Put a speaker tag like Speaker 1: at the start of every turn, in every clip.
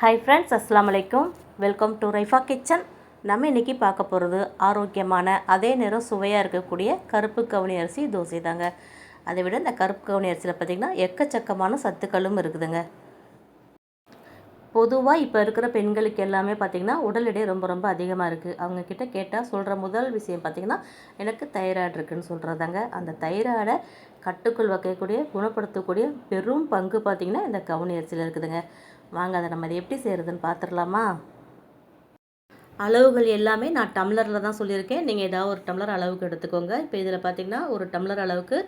Speaker 1: Hi friends, அஸ்ஸலாமு அலைக்கும். Welcome to Raifa kitchen. நம்ம இன்றைக்கி பார்க்க போகிறது ஆரோக்கியமான அதே நேரம் சுவையாக இருக்கக்கூடிய கருப்பு கவுனி அரிசி தோசை தாங்க. அதை விட இந்த கருப்பு கவுனி அரிசியில் பார்த்திங்கன்னா எக்கச்சக்கமான சத்துக்களும் இருக்குதுங்க. பொதுவாக இப்போ இருக்கிற பெண்களுக்கு எல்லாமே பார்த்திங்கன்னா உடல் எடை ரொம்ப ரொம்ப அதிகமாக இருக்குது. அவங்கக்கிட்ட கேட்டால் சொல்கிற முதல் விஷயம் பார்த்திங்கன்னா எனக்கு தைராய்டு இருக்குதுன்னு சொல்கிறதாங்க. அந்த தைராய்டை கட்டுக்குள் வைக்கக்கூடிய குணப்படுத்தக்கூடிய பெரும் பங்கு பார்த்திங்கன்னா இந்த கவுனி அரிசியில் இருக்குதுங்க. வாங்க அதை நம்ம அதை எப்படி செய்கிறதுன்னு பார்த்துடலாமா? அளவுகள் எல்லாமே நான் டம்ளரில் தான் சொல்லியிருக்கேன். நீங்கள் ஏதாவது ஒரு டம்ளர் அளவுக்கு எடுத்துக்கோங்க. இப்போ இதில் பார்த்திங்கன்னா ஒரு டம்ளர் அளவுக்கு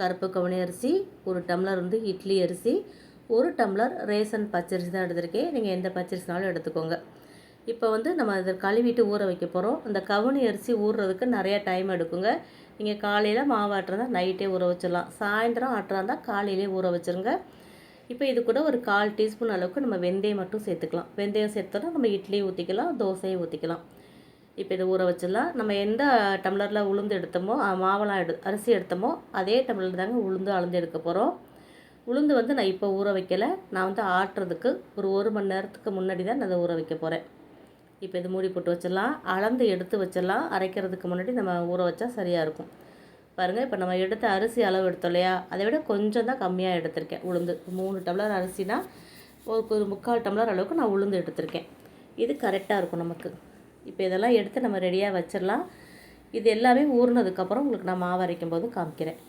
Speaker 1: கருப்பு கவுனி அரிசி, ஒரு டம்ளர் இட்லி அரிசி, ஒரு டம்ளர் ரேசன் பச்சரிசி தான் எடுத்திருக்கேன். நீங்கள் எந்த பச்சரிசினாலும் எடுத்துக்கோங்க. இப்போ நம்ம இதை கழுவிட்டு ஊற வைக்க போகிறோம். இந்த கவுனி அரிசி ஊறுறதுக்கு நிறையா டைம் எடுக்குங்க. நீங்கள் காலையில் மாவு ஆட்டுறதா நைட்டே ஊற வச்சிடலாம். சாயந்தரம் ஆட்டுறதா காலையிலே ஊற வச்சுருங்க. இப்போ இது கூட ஒரு 1/4 டீஸ்பூன் அளவுக்கு நம்ம வெந்தயம் மட்டும் சேர்த்துக்கலாம். வெந்தயம் சேர்த்தோன்னா நம்ம இட்லி ஊற்றிக்கலாம், தோசையை ஊற்றிக்கலாம். இப்போ இதை ஊற வச்சிடலாம். நம்ம எந்த டம்ளரில் உளுந்து எடுத்தோமோ மாவெல்லாம் அரிசி எடுத்தோமோ அதே டம்ளரில் தாங்க உளுந்து அளந்து எடுக்க போகிறோம். உளுந்து நான் இப்போ ஊற வைக்கலை. நான் ஆட்டுறதுக்கு ஒரு 1 மணி நேரத்துக்கு முன்னாடி தான் நான் அதை ஊற வைக்க போகிறேன். இப்போ இது மூடி போட்டு வச்சிடலாம். அளந்து எடுத்து வச்சிடலாம். அரைக்கிறதுக்கு முன்னாடி நம்ம ஊற வச்சா சரியாக இருக்கும். பாருங்கள், இப்போ நம்ம எடுத்த அரிசி அளவு எடுத்தோம் இல்லையா, அதை விட கொஞ்சம் தான் கம்மியாக எடுத்திருக்கேன். உளுந்து 3 டம்ளர் அரிசினா ஒரு 3/4 டம்ளர் அளவுக்கு நான் உளுந்து எடுத்திருக்கேன். இது கரெக்டாக இருக்கும் நமக்கு. இப்போ இதெல்லாம் எடுத்து நம்ம ரெடியாக வச்சிடலாம். இது எல்லாமே ஊறினதுக்கப்புறம் உங்களுக்கு நான் மாவு அரைக்கும் போது காமிக்கிறேன்.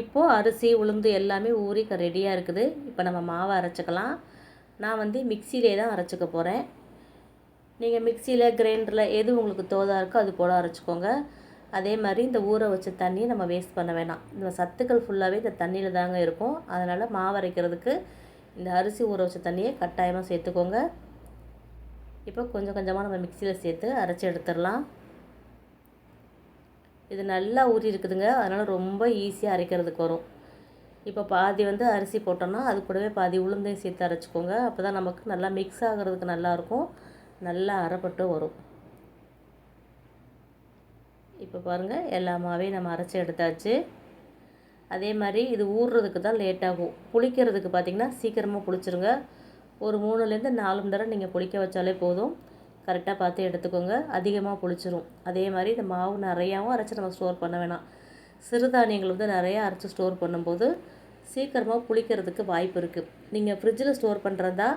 Speaker 1: இப்போது அரிசி உளுந்து எல்லாமே ஊறி ரெடியாக இருக்குது. இப்போ நம்ம மாவை அரைச்சிக்கலாம். நான் மிக்சியிலே தான் அரைச்சிக்க போகிறேன். நீங்கள் மிக்சியில் கிரைண்டரில் எது உங்களுக்கு தோதாக இருக்கோ அது போல் அரைச்சிக்கோங்க. அதே மாதிரி இந்த ஊற வச்ச தண்ணியை நம்ம வேஸ்ட் பண்ண வேணாம். இந்த சத்துக்கள் ஃபுல்லாகவே இந்த தண்ணியில் தாங்க இருக்கும். அதனால் மாவு அரைக்கிறதுக்கு இந்த அரிசி ஊற வச்ச தண்ணியை கட்டாயமாக சேர்த்துக்கோங்க. இப்போ கொஞ்சம் கொஞ்சமாக நம்ம மிக்சியில் சேர்த்து அரைச்சி எடுத்துடலாம். இது நல்லா ஊறி இருக்குதுங்க. அதனால் ரொம்ப ஈஸியாக அரைக்கிறதுக்கு வரும். இப்போ பாதி அரிசி போட்டோம்னா அது கூடவே பாதி உளுந்தையும் சேர்த்து அரைச்சிக்கோங்க. அப்போ தான் நமக்கு நல்லா மிக்ஸ் ஆகிறதுக்கு நல்லாயிருக்கும், நல்லா அரைப்பட்டு வரும். இப்போ பாருங்கள், எல்லா மாவையும் நம்ம அரைச்சி எடுத்தாச்சு. அதே மாதிரி இது ஊறுறதுக்கு தான் லேட் ஆகும். புளிக்கிறதுக்கு பார்த்திங்கன்னா சீக்கிரமாக புளிச்சிருங்க. ஒரு 3லேருந்து 4 மணி நேரம் நீங்கள் புளிக்க வச்சாலே போதும். கரெக்டாக பார்த்து எடுத்துக்கோங்க. அதிகமாக புளிச்சிரும். அதே மாதிரி இந்த மாவு நிறையாவும் அரைச்சி நம்ம ஸ்டோர் பண்ண வேணாம். சிறுதானியங்கள் நிறையா அரைச்சி ஸ்டோர் பண்ணும்போது சீக்கிரமாக புளிக்கிறதுக்கு வாய்ப்பு இருக்குது. நீங்கள் ஃப்ரிட்ஜில் ஸ்டோர் பண்ணுறதா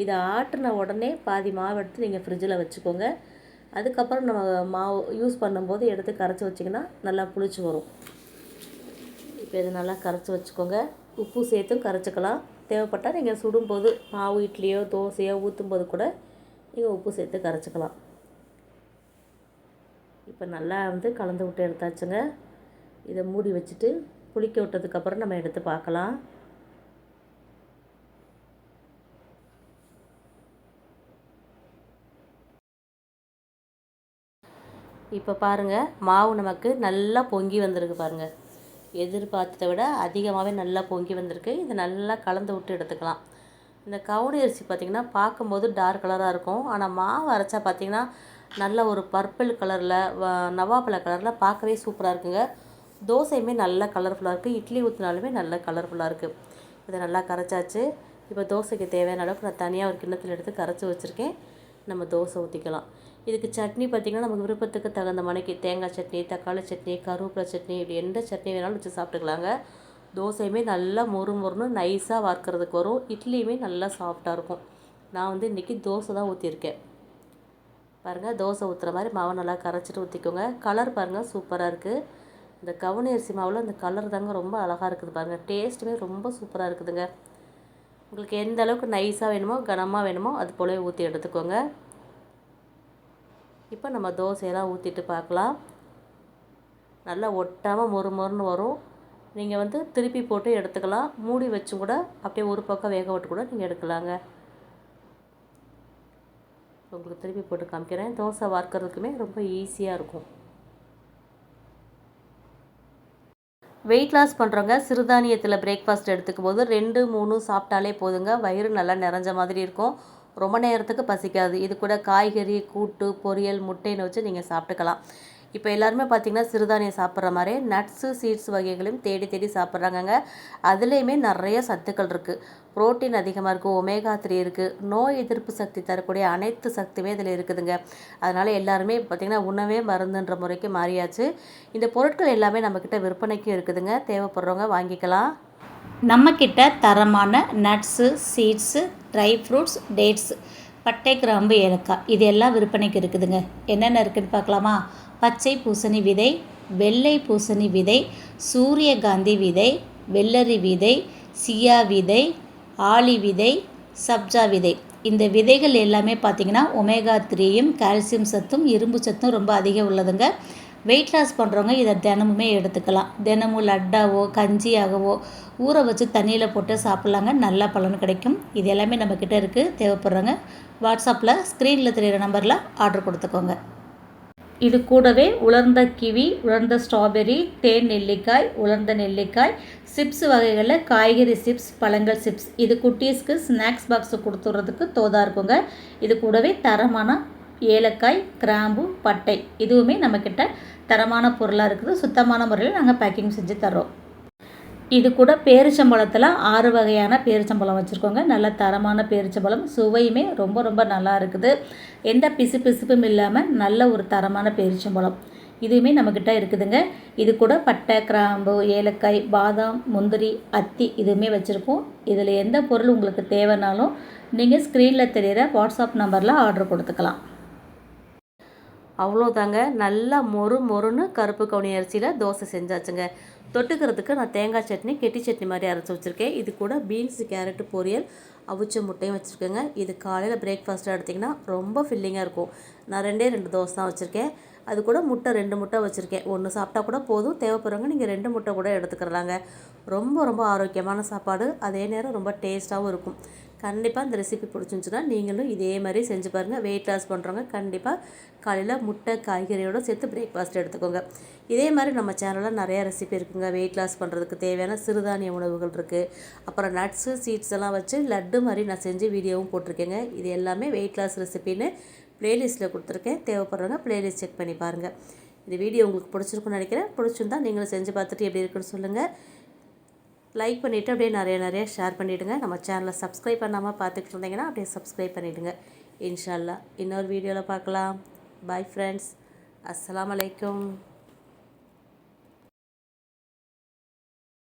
Speaker 1: இதை ஆட்டின உடனே பாதி மாவு எடுத்து நீங்கள் ஃப்ரிட்ஜில் வச்சுக்கோங்க. அதுக்கப்புறம் நம்ம மாவு யூஸ் பண்ணும்போது எடுத்து கரைச்சி வச்சிங்கன்னா நல்லா புளிச்சு வரும். இப்போ இதை நல்லா கரைச்சி வச்சுக்கோங்க. உப்பு சேர்த்தும் கரைச்சிக்கலாம். தேவைப்பட்டால் நீங்கள் சுடும்போது மாவு இட்லியோ தோசையோ ஊற்றும்போது கூட நீங்கள் உப்பு சேர்த்து கரைச்சிக்கலாம். இப்போ நல்லா கலந்து விட்டு எடுத்தாச்சுங்க. இதை மூடி வச்சுட்டு புளிக்க விட்டதுக்கப்புறம் நம்ம எடுத்து பார்க்கலாம். இப்போ பாருங்கள், மாவு நமக்கு நல்லா பொங்கி வந்திருக்கு பாருங்கள். எதிர்பார்த்ததை விட அதிகமாகவே நல்லா பொங்கி வந்திருக்கு. இதை நல்லா கலந்து விட்டு எடுத்துக்கலாம். இந்த கவுனி அரிசி பார்த்திங்கன்னா பார்க்கும்போது டார்க் கலராக இருக்கும். ஆனால் மாவு அரைச்சா பார்த்திங்கன்னா நல்ல ஒரு பர்பிள் கலரில் நவாப்பழ கலரில் பார்க்கவே சூப்பராக இருக்குங்க. தோசையுமே நல்லா கலர்ஃபுல்லாக இருக்குது. இட்லி ஊற்றினாலுமே நல்லா கலர்ஃபுல்லாக இருக்குது. இதை நல்லா கரைச்சாச்சு. இப்போ தோசைக்கு தேவையான அளவுக்கு நான் தனியாக ஒரு கிண்ணத்தில் எடுத்து கரைச்சி வச்சுருக்கேன். நம்ம தோசை ஊற்றிக்கலாம். இதுக்கு சட்னி பார்த்திங்கன்னா நமக்கு விருப்பத்துக்கு தகுந்த மணிக்கு தேங்காய் சட்னி, தக்காளி சட்னி, கருவேப்பிலை சட்னி, இப்படி எந்த சட்னி வேணாலும் வச்சு சாப்பிட்டுக்கலாங்க. தோசையுமே நல்லா மொறு மொறுன்னு நைஸாக வார்க்கிறதுக்கு வரும். இட்லியுமே நல்லா சாஃப்டாக இருக்கும். நான் இன்றைக்கி தோசை தான் ஊற்றிருக்கேன். பாருங்கள், தோசை ஊற்றுற மாதிரி மாவை நல்லா கரைச்சிட்டு ஊற்றிக்கோங்க. கலர் பாருங்கள், சூப்பராக இருக்குது. இந்த கவுனி அரிசி மாவில் இந்த கலர் தாங்க ரொம்ப அழகாக இருக்குது பாருங்கள். டேஸ்ட்டுமே ரொம்ப சூப்பராக இருக்குதுங்க. உங்களுக்கு எந்த அளவுக்கு நைஸாக வேணுமோ கனமாக வேணுமோ அது போலவே ஊற்றி எடுத்துக்கோங்க. இப்போ நம்ம தோசையெல்லாம் ஊற்றிட்டு பார்க்கலாம். நல்லா ஒட்டாமல் மொறு மொறுன்னு வரும். நீங்கள் திருப்பி போட்டு எடுத்துக்கலாம். மூடி வச்சும் கூட அப்படியே ஒரு பக்கம் வேக விட்டு கூட நீங்கள் எடுக்கலாங்க. உங்களுக்கு திருப்பி போட்டு காமிக்கிறேன். தோசை வார்க்கிறதுக்குமே ரொம்ப ஈஸியாக இருக்கும். வெயிட் லாஸ் பண்ணுறவங்க சிறுதானியத்தில் பிரேக்ஃபாஸ்ட் எடுத்துக்கும் போது 2, 3 சாப்பிட்டாலே போதுங்க. வயிறு நல்லா நிறைஞ்ச மாதிரி இருக்கும். ரொம்ப நேரத்துக்கு பசிக்காது. இது கூட காய்கறி, கூட்டு, பொரியல், முட்டைன்னு வச்சு நீங்கள் சாப்பிட்டுக்கலாம். இப்போ எல்லாருமே பார்த்திங்கன்னா சிறுதானியம் சாப்பிட்ற மாதிரி நட்ஸு சீட்ஸ் வகைகளையும் தேடி தேடி சாப்பிட்றாங்கங்க. அதுலேயுமே நிறைய சத்துக்கள் இருக்குது. புரோட்டீன் அதிகமாக இருக்குது, ஒமேகா 3 இருக்குது, நோய் எதிர்ப்பு சக்தி தரக்கூடிய அனைத்து சக்தியுமே இதில் இருக்குதுங்க. அதனால் எல்லாருமே பார்த்திங்கன்னா உணவே மருந்துன்ற முறைக்கு மாறியாச்சு. இந்த பொருட்கள் எல்லாமே நம்மக்கிட்ட விற்பனைக்கும் இருக்குதுங்க. தேவைப்படுறவங்க வாங்கிக்கலாம்.
Speaker 2: நம்மக்கிட்ட தரமான nuts seeds dry fruits dates பட்டை கிராம்பு ஏலக்காய் இது எல்லாம் விற்பனைக்கு இருக்குதுங்க. என்னென்ன இருக்குதுன்னு பார்க்கலாமா? பச்சை பூசணி விதை, வெள்ளை பூசணி விதை, சூரியகாந்தி விதை, வெள்ளரி விதை, சியா விதை, ஆளி விதை, சப்ஜா விதை. இந்த விதைகள் எல்லாமே பார்த்திங்கன்னா ஒமேகா 3யும் கால்சியம் சத்தும் இரும்பு சத்தும் ரொம்ப அதிகம் உள்ளதுங்க. வெயிட் லாஸ் பண்ணுறவங்க இதை தினமுமே எடுத்துக்கலாம். தினமும் லட்டாவோ கஞ்சியாகவோ ஊற வச்சு தண்ணியில் போட்டு சாப்பிட்லாங்க. நல்ல பலன் கிடைக்கும். இது எல்லாமே நம்மக்கிட்ட இருக்குது. தேவைப்படுறவங்க வாட்ஸ்அப்பில் ஸ்க்ரீனில் தெரிகிற நம்பரில் ஆர்டர் கொடுத்துக்கோங்க. இது கூடவே உலர்ந்த கிவி, உலர்ந்த ஸ்ட்ராபெரி, தேன் நெல்லிக்காய், உலர்ந்த நெல்லிக்காய், சிப்ஸ் வகைகளில் காய்கறி சிப்ஸ், பழங்கள் சிப்ஸ், இது குட்டீஸ்க்கு ஸ்நாக்ஸ் பாக்ஸு கொடுத்துட்றதுக்கு தோதாக இருக்குங்க. இது கூடவே தரமான ஏலக்காய், கிராம்பு, பட்டை இதுவுமே நம்மக்கிட்ட தரமான பொருளாக இருக்குது. சுத்தமான முறையில் நாங்கள் பேக்கிங் செஞ்சு தர்றோம். இது கூட பேரிச்சம்பழத்தில் 6 வகையான பேரிச்சம்பழம் வச்சுருக்கோங்க. நல்ல தரமான பேரிச்சம்பழம், சுவையுமே ரொம்ப ரொம்ப நல்லா இருக்குது. எந்த பிசுப்பும் இல்லாமல் நல்ல ஒரு தரமான பேரிச்சம்பழம் இதுவுமே நம்மக்கிட்ட இருக்குதுங்க. இது கூட பட்டை, கிராம்பு, ஏலக்காய், பாதாம், முந்திரி, அத்தி இதுவுமே வச்சுருக்கோம். இதில் எந்த பொருள் உங்களுக்கு தேவைனாலும் நீங்கள் ஸ்க்ரீனில் தெரிகிற வாட்ஸ்அப் நம்பரில் ஆர்டர் கொடுத்துக்கலாம்.
Speaker 1: அவ்வளோதாங்க. நல்லா மொறுன்னு கருப்பு கவுனி அரிசியில் தோசை செஞ்சாச்சுங்க. தொட்டுக்கிறதுக்கு நான் தேங்காய் சட்னி, கெட்டி சட்னி மாதிரி அரைச்சி வச்சுருக்கேன். இது கூட பீன்ஸு, கேரட்டு பொரியல், அவிச்ச முட்டையும் வச்சுருக்கேங்க. இது காலையில் பிரேக்ஃபாஸ்ட்டாக எடுத்திங்கன்னா ரொம்ப ஃபில்லிங்காக இருக்கும். நான் 2 தோசை தான் வச்சுருக்கேன். அது கூட முட்டை 2 முட்டை வச்சுருக்கேன். 1 சாப்பிட்டா கூட போதும். தேவைப்படுறவங்க நீங்கள் 2 முட்டை கூட எடுத்துக்கிறலாங்க. ரொம்ப ஆரோக்கியமான சாப்பாடு, அதே நேரம் ரொம்ப டேஸ்ட்டாகவும் இருக்கும். கண்டிப்பாக இந்த ரெசிபி பிடிச்சிருந்துச்சுன்னா நீங்களும் இதே மாதிரி செஞ்சு பாருங்கள். வெயிட் லாஸ் பண்ணுறவங்க கண்டிப்பாக காலையில் முட்டை காய்கறியோடு சேர்த்து பிரேக்ஃபாஸ்ட் எடுத்துக்கோங்க. இதே மாதிரி நம்ம சேனலில் நிறையா ரெசிபி இருக்குங்க. வெயிட் லாஸ் பண்ணுறதுக்கு தேவையான சிறுதானிய உணவுகள் இருக்குது. அப்புறம் நட்ஸு சீட்ஸ் எல்லாம் வச்சு லட்டு மாதிரி நான் செஞ்சு வீடியோவும் போட்டிருக்கேங்க. இது எல்லாமே வெயிட் லாஸ் ரெசிபின்னு ப்ளேலிஸ்ட்டில் கொடுத்துருக்கேன். தேவைப்படுறவங்க ப்ளேலிஸ்ட் செக் பண்ணி பாருங்கள். இந்த வீடியோ உங்களுக்கு பிடிச்சிருக்குன்னு நினைக்கிறேன். பிடிச்சிருந்தா நீங்களும் செஞ்சு பார்த்துட்டு எப்படி இருக்குன்னு சொல்லுங்கள். லைக் பண்ணிவிட்டு அப்படியே நிறைய ஷேர் பண்ணிவிடுங்க. நம்ம சேனலை சப்ஸ்கிரைப் பண்ணாமல் பார்த்துக்கிட்டு இருந்தீங்கன்னா அப்படியே சப்ஸ்கிரைப் பண்ணிவிடுங்க. இன்ஷா அல்லாஹ் இன்னொரு வீடியோவில் பார்க்கலாம். Bye friends. அஸ்ஸலாமு அலைக்கும்.